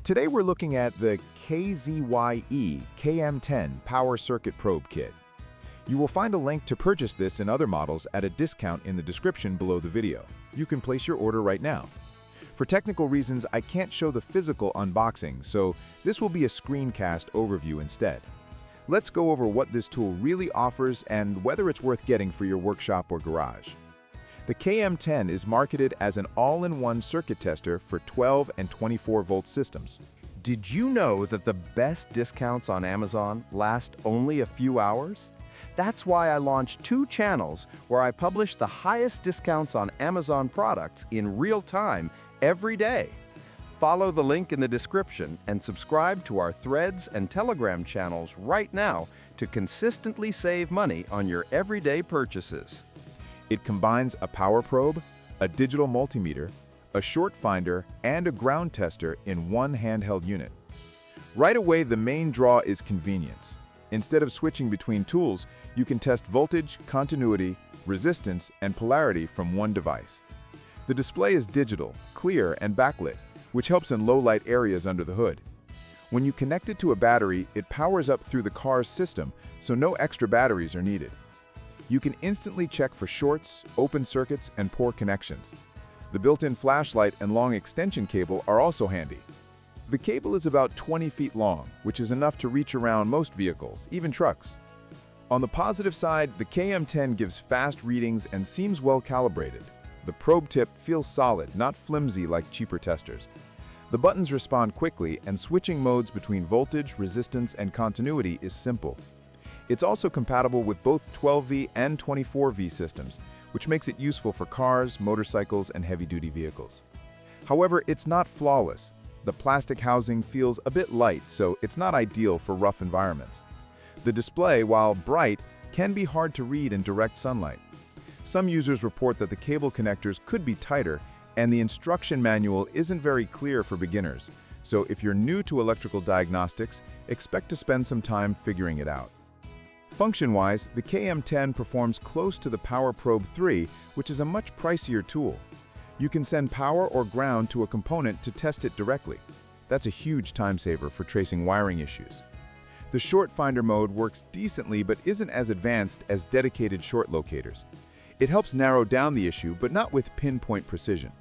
Today we're looking at the KZYEE KM10 Power Circuit Probe Kit. You will find a link to purchase this and other models at a discount in the description below the video. You can place your order right now. For technical reasons, I can't show the physical unboxing, so this will be a screencast overview instead. Let's go over what this tool really offers and whether it's worth getting for your workshop or garage. The KM10 is marketed as an all-in-one circuit tester for 12 and 24-volt systems. Did you know that the best discounts on Amazon last only a few hours? That's why I launched 2 channels where I publish the highest discounts on Amazon products in real time every day. Follow the link in the description and subscribe to our Threads and Telegram channels right now to consistently save money on your everyday purchases. It combines a power probe, a digital multimeter, a short finder, and a ground tester in one handheld unit. Right away, the main draw is convenience. Instead of switching between tools, you can test voltage, continuity, resistance, and polarity from one device. The display is digital, clear, and backlit, which helps in low-light areas under the hood. When you connect it to a battery, it powers up through the car's system, so no extra batteries are needed. You can instantly check for shorts, open circuits, and poor connections. The built-in flashlight and long extension cable are also handy. The cable is about 20 feet long, which is enough to reach around most vehicles, even trucks. On the positive side, the KM10 gives fast readings and seems well calibrated. The probe tip feels solid, not flimsy like cheaper testers. The buttons respond quickly, and switching modes between voltage, resistance, and continuity is simple. It's also compatible with both 12V and 24V systems, which makes it useful for cars, motorcycles, and heavy-duty vehicles. However, it's not flawless. The plastic housing feels a bit light, so it's not ideal for rough environments. The display, while bright, can be hard to read in direct sunlight. Some users report that the cable connectors could be tighter, and the instruction manual isn't very clear for beginners, so if you're new to electrical diagnostics, expect to spend some time figuring it out. Function-wise, the KM10 performs close to the Power Probe 3, which is a much pricier tool. You can send power or ground to a component to test it directly. That's a huge time saver for tracing wiring issues. The short finder mode works decently but isn't as advanced as dedicated short locators. It helps narrow down the issue, but not with pinpoint precision.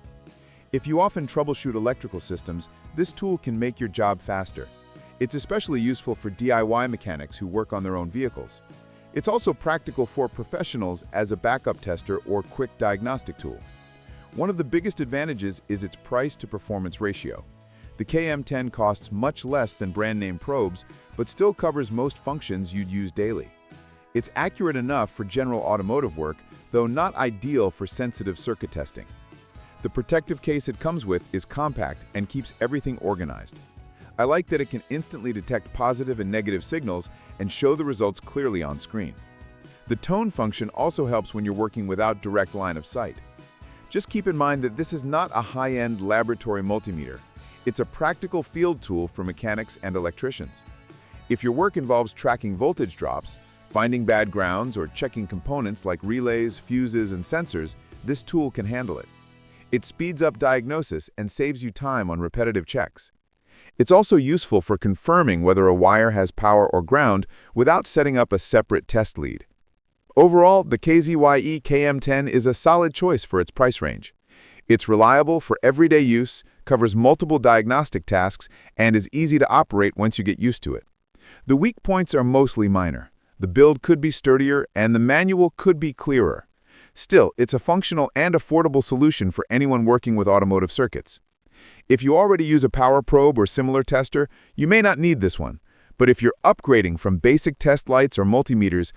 If you often troubleshoot electrical systems, this tool can make your job faster. It's especially useful for DIY mechanics who work on their own vehicles. It's also practical for professionals as a backup tester or quick diagnostic tool. One of the biggest advantages is its price-to-performance ratio. The KM10 costs much less than brand-name probes, but still covers most functions you'd use daily. It's accurate enough for general automotive work, though not ideal for sensitive circuit testing. The protective case it comes with is compact and keeps everything organized. I like that it can instantly detect positive and negative signals and show the results clearly on screen. The tone function also helps when you're working without direct line of sight. Just keep in mind that this is not a high-end laboratory multimeter. It's a practical field tool for mechanics and electricians. If your work involves tracking voltage drops, finding bad grounds, or checking components like relays, fuses, and sensors, this tool can handle it. It speeds up diagnosis and saves you time on repetitive checks. It's also useful for confirming whether a wire has power or ground without setting up a separate test lead. Overall, the KZYEE KM10 is a solid choice for its price range. It's reliable for everyday use, covers multiple diagnostic tasks, and is easy to operate once you get used to it. The weak points are mostly minor. The build could be sturdier, and the manual could be clearer. Still, it's a functional and affordable solution for anyone working with automotive circuits. If you already use a power probe or similar tester, you may not need this one. But if you're upgrading from basic test lights or multimeters,